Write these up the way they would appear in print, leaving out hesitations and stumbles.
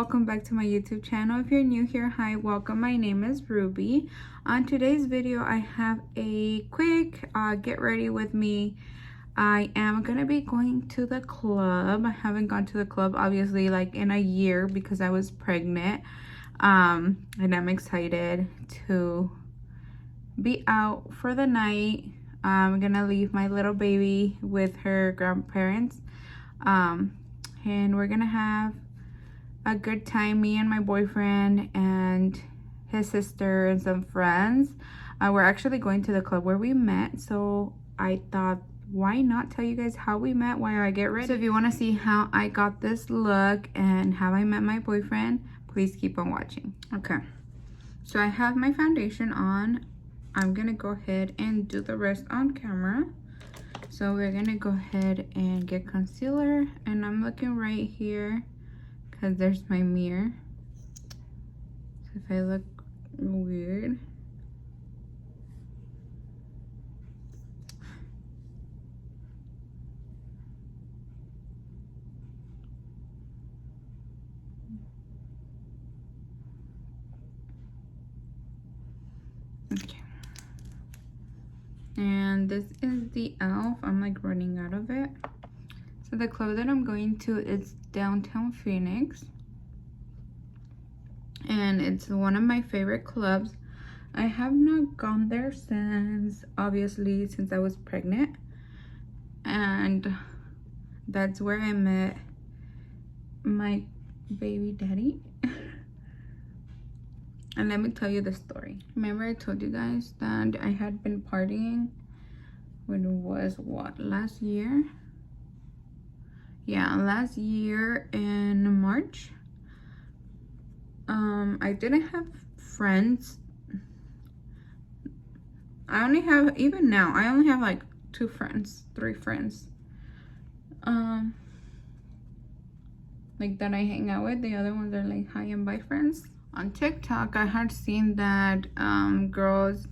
welcome back to my YouTube channel. If you're new here, hi, welcome. My name is Ruby. On today's video, I have a quick get ready with me. I am gonna be going to the club. I haven't gone to the club obviously like in a year because I was pregnant. And I'm excited to be out for the night. I'm gonna leave my little baby with her grandparents, and we're gonna have a good time, me and my boyfriend and his sister and some friends. We're actually going to the club where we met, so I thought, why not tell you guys how we met while I get ready. So if you want to see how I got this look and how I met my boyfriend, please keep on watching. Okay, so I have my foundation on. I'm gonna go ahead and do the rest on camera. So we're gonna go ahead and get concealer, and I'm looking right here because there's my mirror. So if I look weird, okay. And this is the e.l.f. I'm like running out of it. So the club that I'm going to is downtown Phoenix, and it's one of my favorite clubs. I have not gone there since I was pregnant, and that's where I met my baby daddy. And let me tell you the story. Remember I told you guys that I had been partying when it was what, last year? Yeah, last year in March. I didn't have friends. I only have, even now, I only have like 3 friends. Like that I hang out with. The other ones are like hi and bye friends. On TikTok, I had seen that girls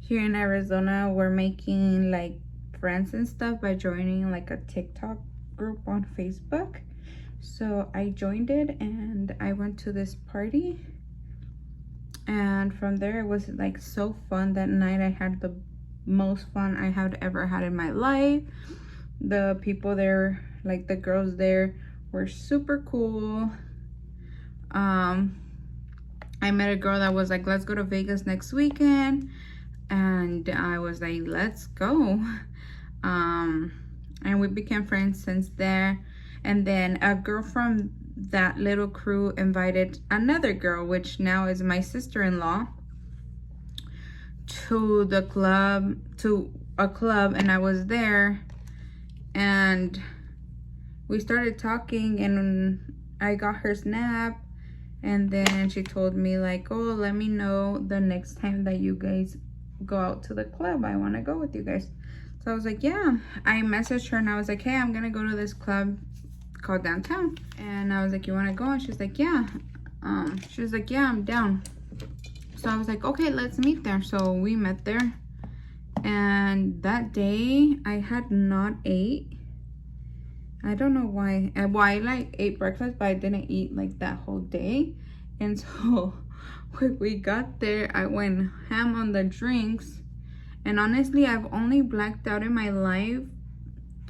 here in Arizona were making like friends and stuff by joining like a TikTok group on Facebook. So I joined it and I went to this party, and from there it was like so fun. That night I had the most fun I had ever had in my life. The people there, like the girls there, were super cool. I met a girl that was like, let's go to Vegas next weekend, and I was like, let's go. And we became friends since there. And then a girl from that little crew invited another girl, which now is my sister-in-law, to the club, to a club, and I was there, and we started talking, and I got her snap, and then she told me like, oh, let me know the next time that you guys go out to the club. I want to go with you guys. So I was like, yeah. I messaged her and I was like, hey, I'm gonna go to this club called Downtown. And I was like, you want to go? And she's like, yeah. She was like, yeah, I'm down. So I was like, okay, let's meet there. So we met there, and that day I had not ate. I don't know why. Well, I like ate breakfast, but I didn't eat like that whole day. And so when we got there, I went ham on the drinks. And honestly, I've only blacked out in my life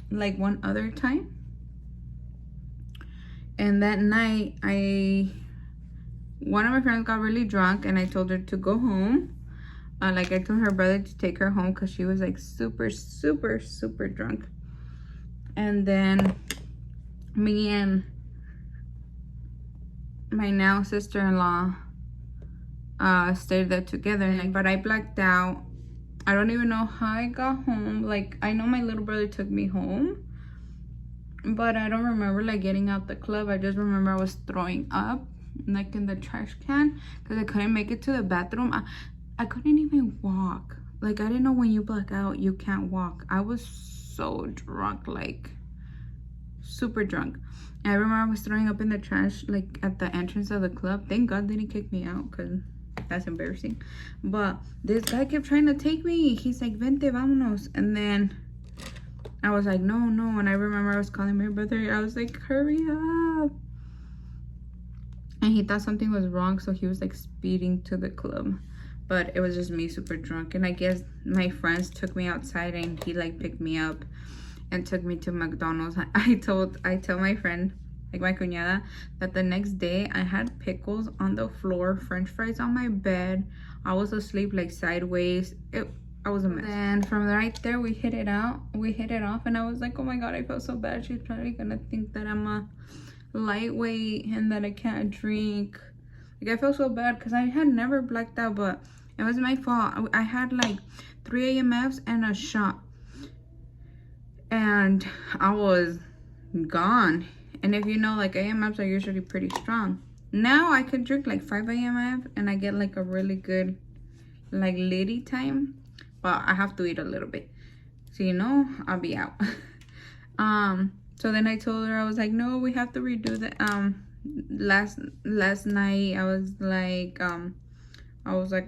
like one other time. And that night, one of my friends got really drunk, and I told her to go home. Like I told her brother to take her home because she was like super drunk. And then me and my now sister-in-law stayed there together. But I blacked out. I don't even know how I got home. Like, I know my little brother took me home, but I don't remember like getting out the club. I just remember I was throwing up like in the trash can because I couldn't make it to the bathroom. I couldn't even walk. Like, I didn't know when you black out you can't walk. I was so drunk, like super drunk. I remember I was throwing up in the trash like at the entrance of the club. Thank God they didn't kick me out because that's embarrassing. But this guy kept trying to take me. He's like, vente, vámonos. And then I was like, no. And I remember I was calling my brother. I was like, hurry up. and he thought something was wrong, so he was like speeding to the club. But it was just me super drunk, and I guess my friends took me outside, and he like picked me up and took me to McDonald's. I tell my friend, like my cuñada, that the next day I had pickles on the floor, french fries on my bed. I was asleep like sideways. I was a mess. And from right there we hit it off, and I was like, oh my god, I felt so bad. She's probably gonna think that I'm a lightweight and that I can't drink. Like, I felt so bad because I had never blacked out, but it was my fault. I had like 3 AMFs and a shot, and I was gone. And if you know, like, AMFs are usually pretty strong. Now I could drink like 5 AMF and I get like a really good like lady time, but I have to eat a little bit, so you know, I'll be out. So then I told her, I was like, no, we have to redo the last night I was like,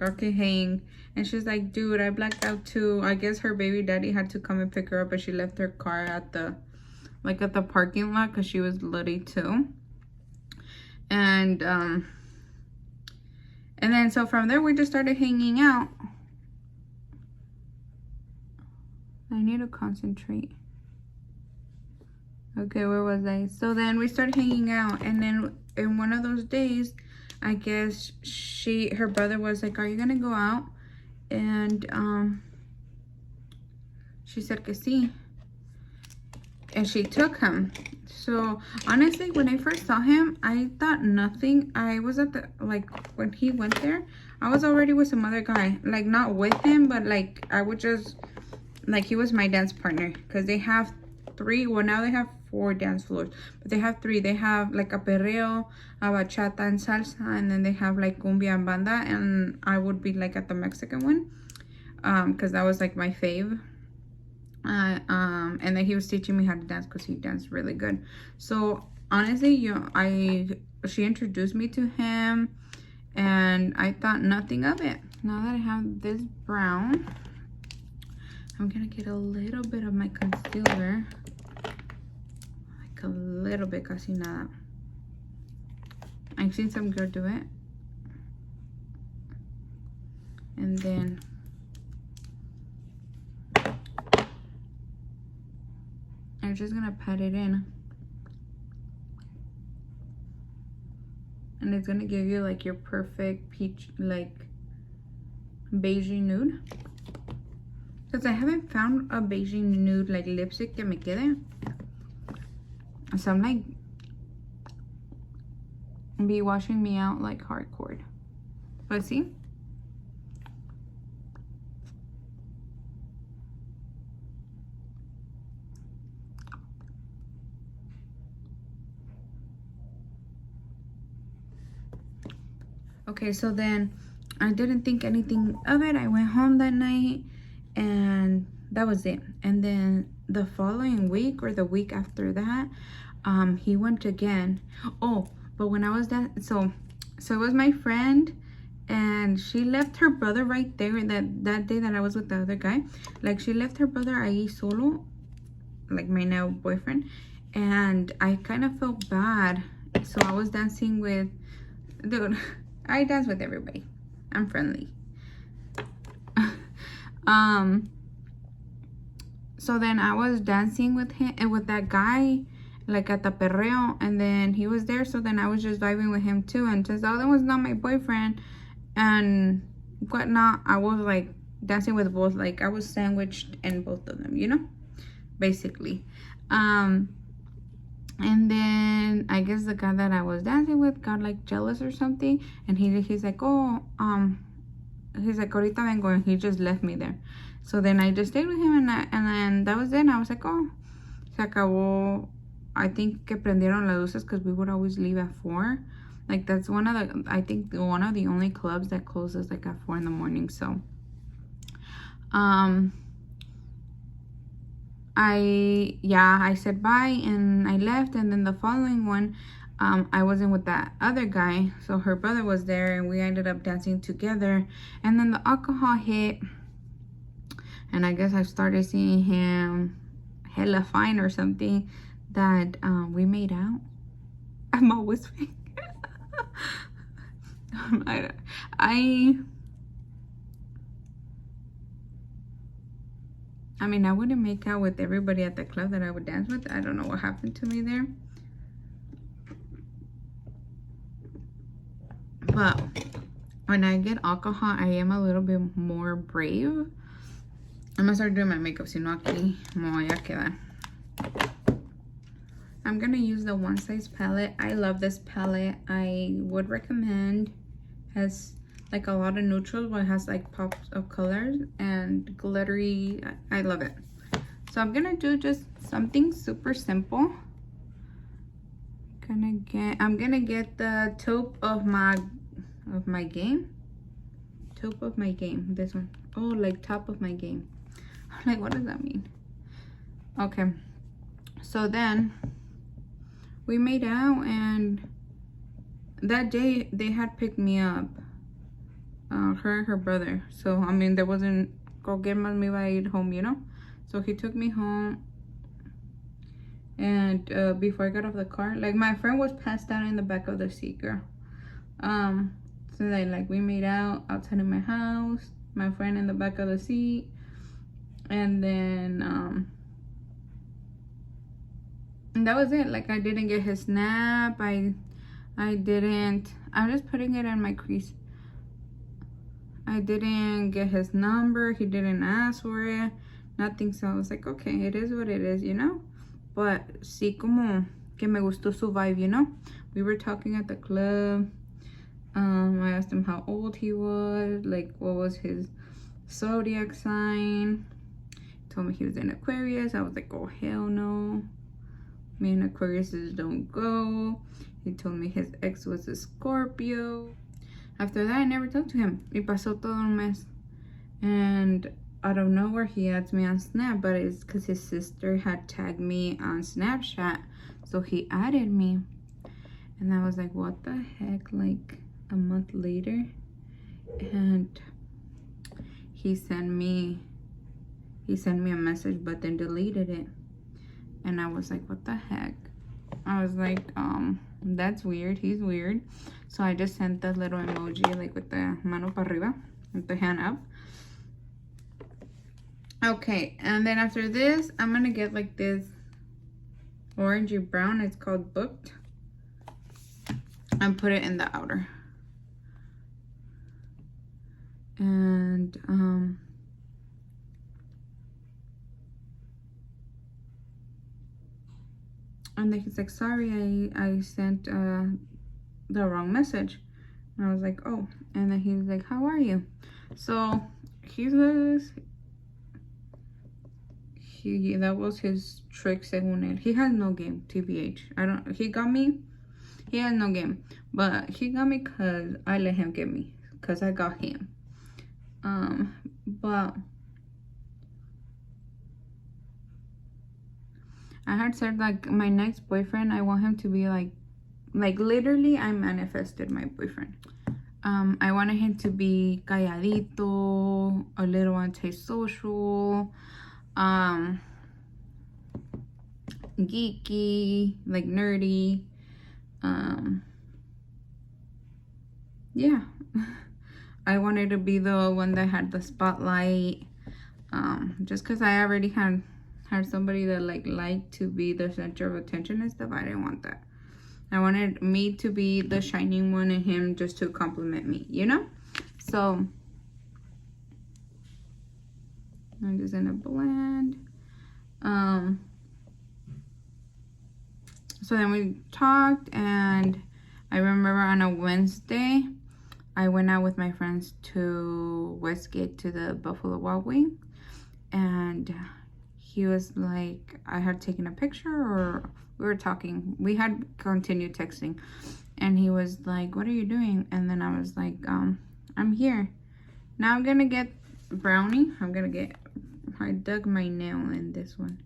okay, hang. And she's like, dude, I blacked out too. I guess her baby daddy had to come and pick her up, but she left her car at the parking lot because she was bloody too. And then so from there we just started hanging out. I need to concentrate. Okay, where was I? So then we started hanging out, and then in one of those days, I guess her brother was like, are you gonna go out? And she said que sí, and she took him. So honestly, when I first saw him, I thought nothing. I was at the, like, when he went there, I was already with some other guy, like not with him, but like I would just, like, he was my dance partner, because they have 3, well now they have 4 dance floors, but they have 3. They have like a perreo, a bachata, and salsa, and then they have like cumbia and banda, and I would be like at the Mexican one, because that was like my fave. And then he was teaching me how to dance because he danced really good. So honestly, she introduced me to him, and I thought nothing of it. Now that I have this brown, I'm gonna get a little bit of my concealer, like a little bit, casi nada. I've seen some girl do it, and then I'm just gonna pat it in, and it's gonna give you like your perfect peach, like beigey nude. Because I haven't found a beigey nude like lipstick que me quede. So I'm like, be washing me out like hardcore. But see? Okay, so then I didn't think anything of it. I went home that night, and that was it. And then the following week, or the week after that, he went again. Oh, but when I was so it was my friend, and she left her brother right there that day that I was with the other guy. Like, she left her brother ahí solo, like my now boyfriend, and I kind of felt bad. So I was dancing with, dude, I dance with everybody. I'm friendly. So then I was dancing with him and with that guy, like at the perreo, and then he was there, so then I was just vibing with him too. And since the other was not my boyfriend and whatnot, I was like dancing with both. Like, I was sandwiched in both of them, you know, basically. And then I guess the guy that I was dancing with got like jealous or something, and he's like, oh, he's like, ahorita vengo, and he just left me there. So then I just stayed with him, and then that was it. And I was like, oh, se acabó. I think que prendieron las luces, because we would always leave at 4. Like, that's one of the only clubs that closes like at 4 in the morning. So I said bye and I left. And then the following one, I wasn't with that other guy, so her brother was there, and we ended up dancing together. And then the alcohol hit, and I guess I started seeing him hella fine or something, that we made out. I'm always I mean, I wouldn't make out with everybody at the club that I would dance with. I don't know what happened to me there. But when I get alcohol, I am a little bit more brave. I'm gonna start doing my makeup, si no aquí me voy a quedar. I'm gonna use the One Size palette. I love this palette. I would recommend. Has like a lot of neutrals, but it has like pops of colors and glittery. I love it. So I'm gonna do just something super simple. I'm gonna get the taupe of my game. Taupe of my game. This one. Oh, like top of my game. I'm like, what does that mean? Okay. So then we made out, and that day they had picked me up. Her and her brother. So I mean, there wasn't go get me by home, you know. So he took me home. And before I got off the car, like my friend was passed out in the back of the seat, girl. So like we made out outside of my house, my friend in the back of the seat, and then and that was it. Like I didn't get his snap. I didn't. I'm just putting it in my crease. I didn't get his number. He didn't ask for it. Nothing. So I was like, okay, it is what it is, you know. But sí, como que me gustó su vibe, you know. We were talking at the club. I asked him how old he was, like what was his zodiac sign. He told me he was in Aquarius. I was like, oh hell no. Me and Aquariuses don't go. He told me his ex was a Scorpio. After that, I never talked to him. Y pasó todo un mes. And out of nowhere, he adds me on Snap, but it's because his sister had tagged me on Snapchat. So he added me. And I was like, what the heck? Like a month later. And he sent me a message, but then deleted it. And I was like, what the heck? I was like, that's weird. He's weird. So I just sent the little emoji, like with the mano para arriba, with the hand up. Okay, and then after this, I'm gonna get like this orangey brown. It's called Booked. And put it in the outer. And then he's like, sorry, I sent the wrong message. And I was like, oh. And then he was like, how are you? So that was his trick, según él. He has no game, TBH. He got me. He has no game. But he got me because I let him get me. Because I got him. But I had said, like, my next boyfriend, I want him to be like literally, I manifested my boyfriend. I wanted him to be calladito, a little antisocial, geeky, like nerdy. Yeah. I wanted to be the one that had the spotlight. Just because I already had somebody that liked to be the center of attention and stuff. I didn't want that. I wanted me to be the shining one and him just to compliment me, you know? So I'm just gonna blend. So then we talked, and I remember on a Wednesday I went out with my friends to Westgate to the Buffalo Wild Wings, and he was like, I had taken a picture, or we were talking. We had continued texting, and he was like, what are you doing? And then I was like, I'm here. Now I'm gonna get brownie. I dug my nail in this one.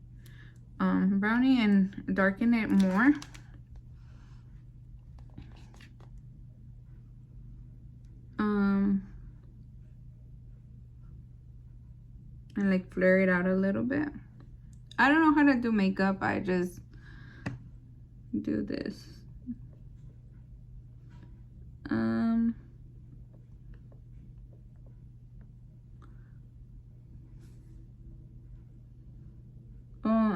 Brownie and darken it more. And like flare it out a little bit. I don't know how to do makeup. I just do this.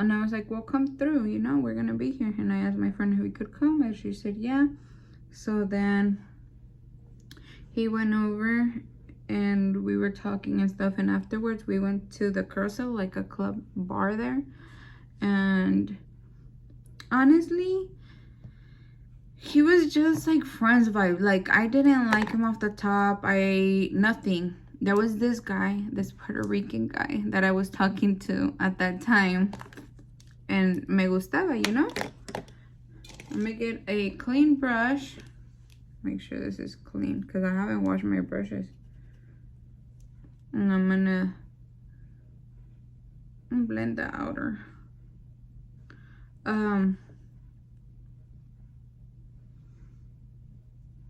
And I was like, well, come through, you know, we're gonna be here. And I asked my friend if he could come, and she said yeah. So then he went over and we were talking and stuff, and afterwards we went to the Curacao, like a club bar there. And honestly, he was just like friends vibe. Like, I didn't like him off the top. Nothing. There was this guy, this Puerto Rican guy that I was talking to at that time, and me gustaba, you know. Let me get a clean brush. Make sure this is clean because I haven't washed my brushes. And I'm gonna blend the outer.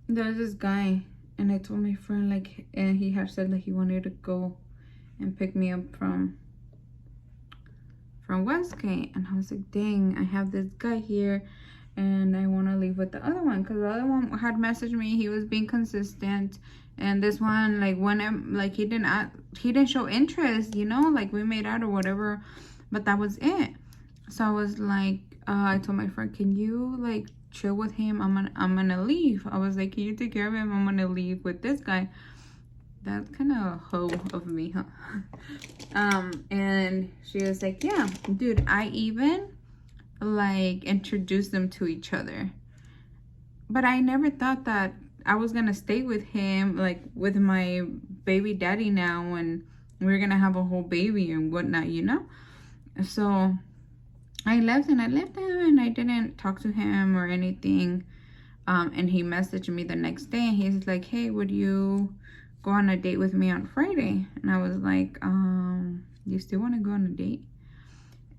There's this guy, and I told my friend, like, and he had said that he wanted to go and pick me up from Westgate. And I was like, dang, I have this guy here and I want to leave with the other one, because the other one had messaged me. He was being consistent, and this one, like, when I'm like, he didn't show interest, you know, like we made out or whatever, but that was it. So I was like, I told my friend, can you like chill with him? I'm gonna leave. I was like, can you take care of him? I'm gonna leave with this guy. That's kind of hoe of me, huh? And she was like, yeah, dude, I even like introduced them to each other, but I never thought that I was gonna stay with him, like with my baby daddy now, and we're gonna have a whole baby and whatnot, you know. So I left him, and I didn't talk to him or anything. And he messaged me the next day, and he's like, hey, would you go on a date with me on Friday? And I was like, you still want to go on a date?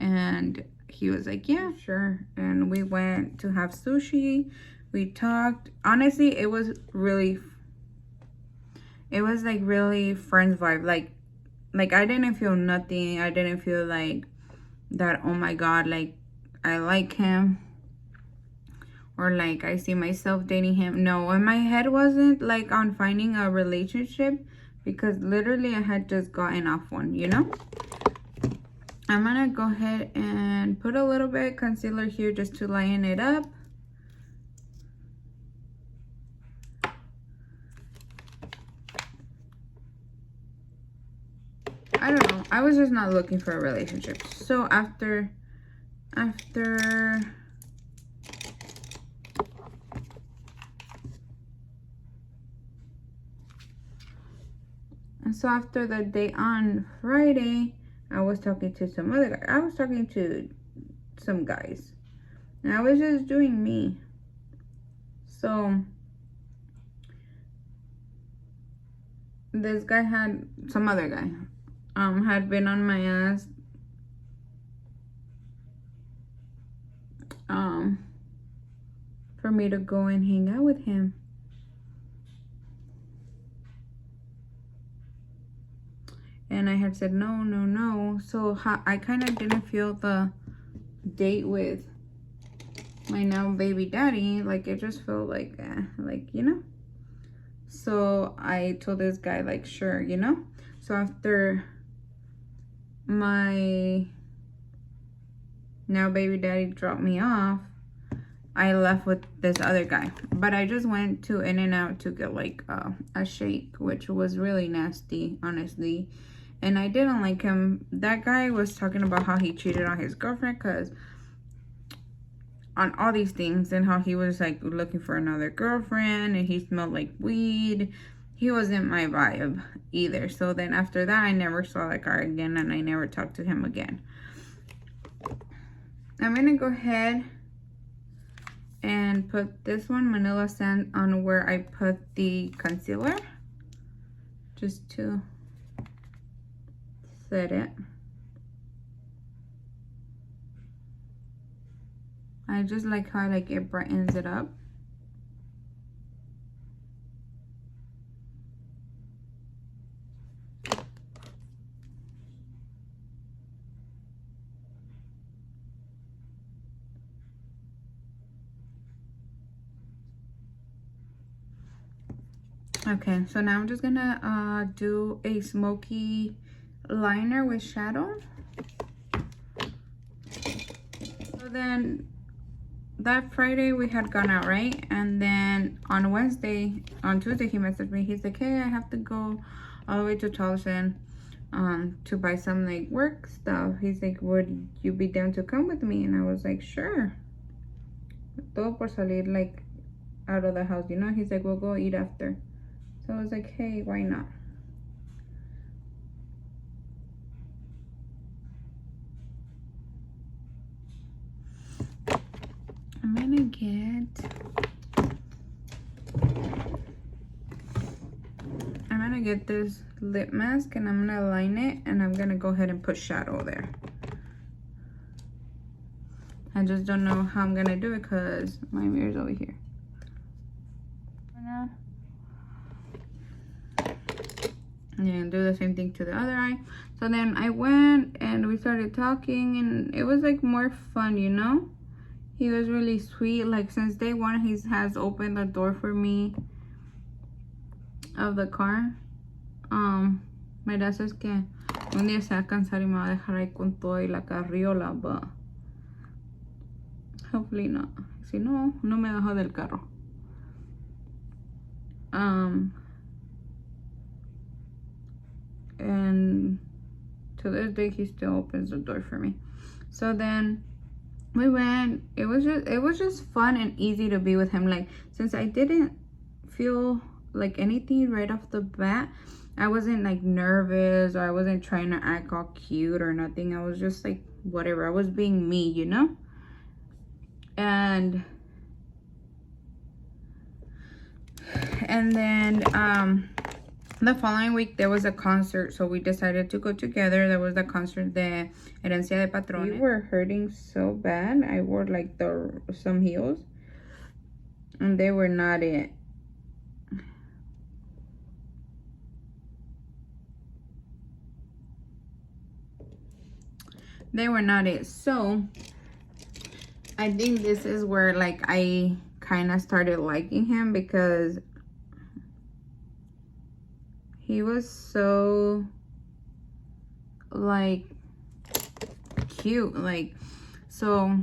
And he was like, yeah, sure. And we went to have sushi. We talked. Honestly, it was like really friends vibe. Like I didn't feel nothing. I didn't feel like that, oh my god, like I like him, or like I see myself dating him. No, in my head wasn't like on finding a relationship, because literally I had just gotten off one, you know. I'm gonna go ahead and put a little bit of concealer here just to lighten it up. I don't know, I was just not looking for a relationship. So after the day on Friday, I was talking to some other guy. I was talking to some guys, and I was just doing me. So this guy some other guy had been on my ass for me to go and hang out with him. And I had said no. So I kind of didn't feel the date with my now baby daddy. Like, it just felt like, like, you know. So I told this guy, like, sure, you know. So after my now baby daddy dropped me off, I left with this other guy. But I just went to In-N-Out to get like a shake, which was really nasty, honestly. And I didn't like him. That guy was talking about how he cheated on his girlfriend, because on all these things, and how he was like looking for another girlfriend, and he smelled like weed. He wasn't my vibe either. So then after that, I never saw that guy again, and I never talked to him again. I'm gonna go ahead and put this one, Manila Sand, on where I put the concealer, just to set it. I just like how like it brightens it up. Okay, so now I'm just gonna do a smoky liner with shadow. So then that Friday we had gone out, right? And then on Tuesday, he messaged me. He's like, hey, I have to go all the way to Towson to buy some like work stuff. He's like, would you be down to come with me? And I was like, sure. Todo por salir like out of the house, you know? He's like, we'll go eat after. So I was like, hey, why not? I'm gonna get this lip mask and I'm gonna line it and I'm gonna go ahead and put shadow there. I just don't know how I'm gonna do it because my mirror's over here. And do the same thing to the other eye. So then I went and we started talking and it was like more fun, you know? He was really sweet. Like since day one, he has opened the door for me of the car. My dad says que un día se va a cansar y me va a dejar ahí con todo y la carriola, but hopefully not. Si no, no me bajo del carro. And to this day, he still opens the door for me. So then we went. It was just fun and easy to be with him. Like since I didn't feel like anything right off the bat, I wasn't like nervous or I wasn't trying to act all cute or nothing. I was just like whatever. I was being me, you know. And then the following week there was a concert, so we decided to go together. There was the concert de Herencia de Patrones. We were hurting so bad. I wore like some heels and they were not it. They were not it. So I think this is where like I kind of started liking him because he was so like cute. Like, so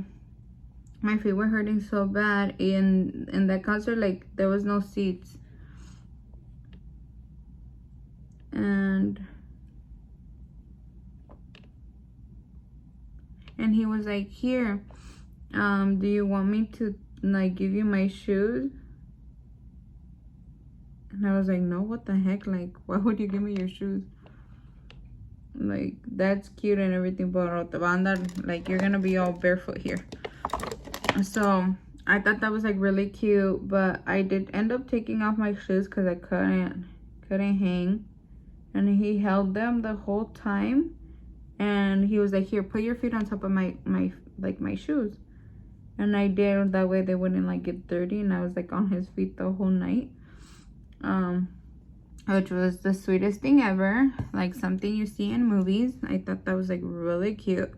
my feet were hurting so bad in that concert. Like there was no seats and he was like, here, do you want me to like give you my shoes? And I was like, no, what the heck? Like, why would you give me your shoes? Like, that's cute and everything, but like, you're gonna be all barefoot here. So I thought that was like really cute, but I did end up taking off my shoes because I couldn't hang. And he held them the whole time. And he was like, here, put your feet on top of my shoes. And I did. That way they wouldn't like get dirty. And I was like on his feet the whole night. Which was the sweetest thing ever. Like something you see in movies. I thought that was like really cute.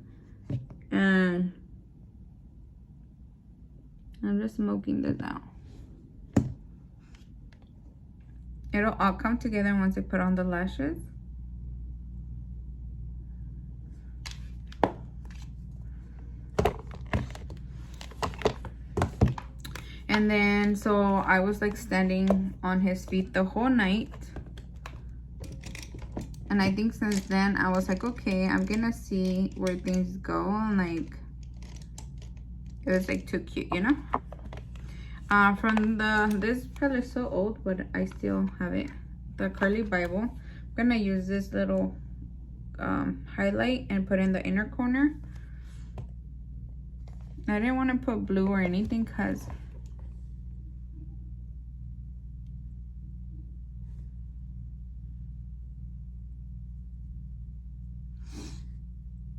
And I'm just smoking this out. It'll all come together once I put on the lashes. And then, so I was like standing on his feet the whole night. And I think since then, I was like, okay, I'm gonna see where things go. And like, it was like too cute, you know? This probably is so old, but I still have it. The Curly Bible. I'm gonna use this little highlight and put in the inner corner. I didn't want to put blue or anything because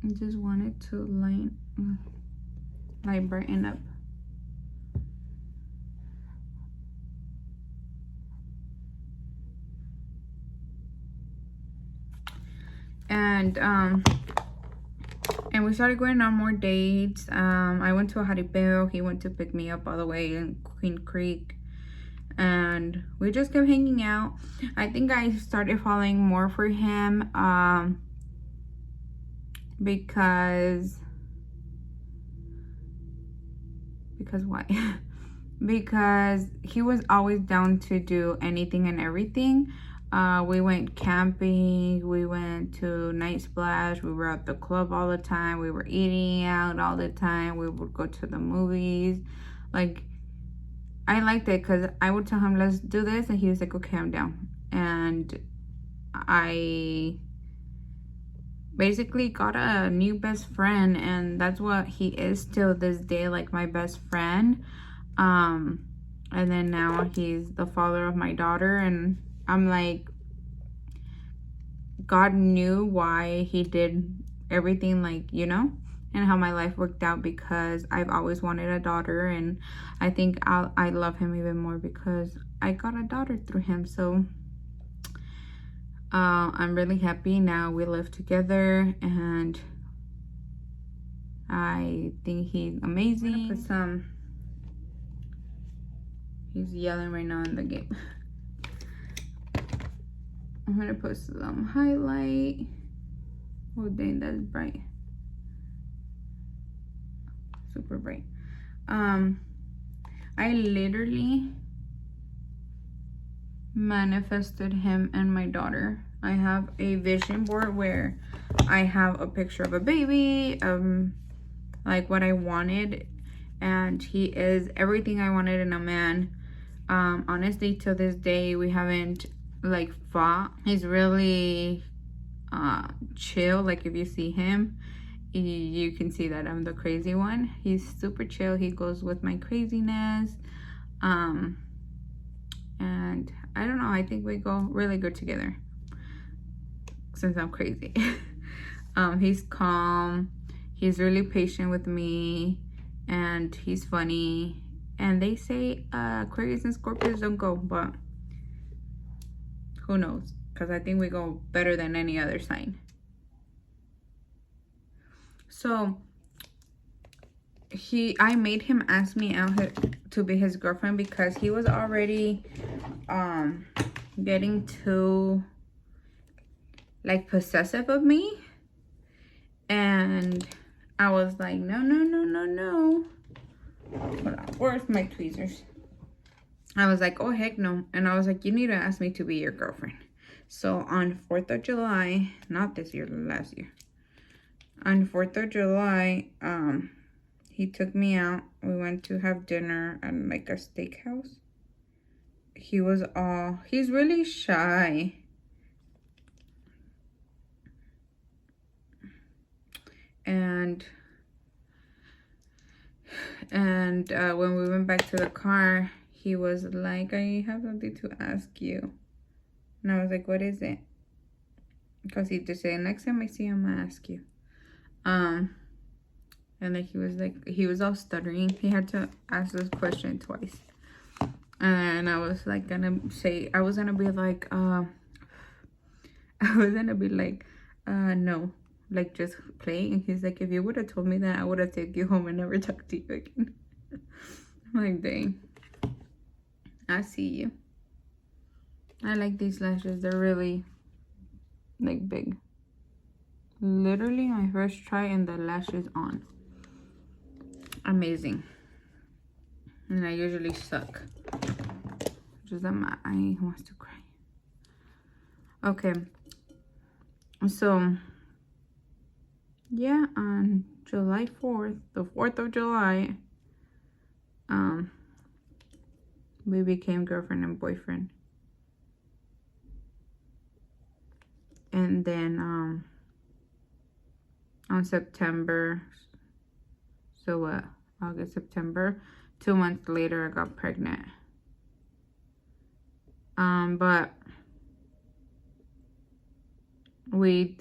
I just wanted to brighten up. And we started going on more dates. I went to a jaripeo. He went to pick me up all the way in Queen Creek. And we just kept hanging out. I think I started falling more for him because Because why? Because he was always down to do anything and everything. We went camping, we went to Night Splash, we were at the club all the time, we were eating out all the time, we would go to the movies. Like, I liked it because I would tell him, let's do this, and he was like, okay, I'm down. And I basically got a new best friend, and that's what he is till this day, like my best friend. And then now he's the father of my daughter, and I'm like, God knew why he did everything, like, you know, and how my life worked out, because I've always wanted a daughter, and I think I love him even more because I got a daughter through him. So I'm really happy now. We live together, and I think he's amazing. I'm gonna put some, he's yelling right now in the game. I'm gonna put some highlight. Oh dang, that's bright. Super bright. I literally manifested him and my daughter. I have a vision board where I have a picture of a baby, like what I wanted, and he is everything I wanted in a man. Honestly, till this day, we haven't like fought. He's really chill. Like, if you see him, you can see that I'm the crazy one. He's super chill. He goes with my craziness. And I don't know, I think we go really good together since I'm crazy. He's calm, he's really patient with me, and he's funny. And they say Aquarius and Scorpios don't go, but who knows, because I think we go better than any other sign. So I made him ask me out to be his girlfriend because he was already getting too like possessive of me, and I was like, no. Hold on, where's my tweezers? I was like, oh heck no. And I was like, you need to ask me to be your girlfriend. So on 4th of July, not this year, last year, on 4th of July, he took me out. We went to have dinner at like a steakhouse. He's really shy. And when we went back to the car, he was like, I have something to ask you. And I was like, what is it? Because he just said, next time I see him, I'll ask you. And then he was all stuttering. He had to ask this question twice. And I was like gonna say, I was gonna be like, no, like just play. And he's like, if you would have told me that, I would have taken you home and never talked to you again. I'm like, dang, I see you. I like these lashes. They're really like big. Literally my first try and the lashes on. Amazing. And I usually suck. Just that my eye wants to cry. Okay. So yeah, on July 4th, the 4th of July, we became girlfriend and boyfriend. And then on September, so what, August, September, 2 months later, I got pregnant. But we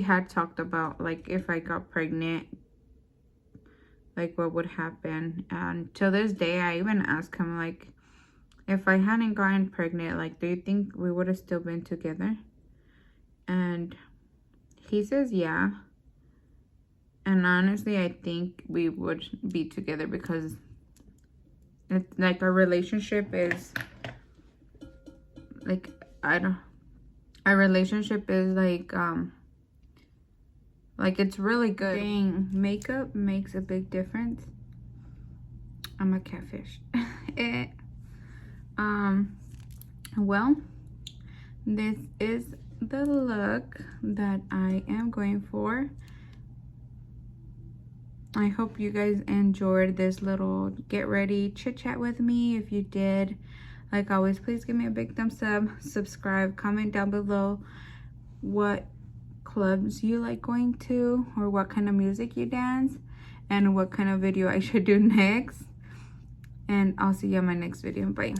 had talked about, like, if I got pregnant, like, what would happen. And to this day, I even asked him, like, if I hadn't gotten pregnant, like, do you think we would have still been together? And he says yeah. And honestly, I think we would be together because it's like our relationship is like, our relationship is like it's really good. Dang, makeup makes a big difference. I'm a catfish. Well, this is the look that I am going for. I hope you guys enjoyed this little get ready chit chat with me. If you did, like always, please give me a big thumbs up, subscribe, comment down below what clubs you like going to, or what kind of music you dance, and what kind of video I should do next. And I'll see you on my next video. Bye.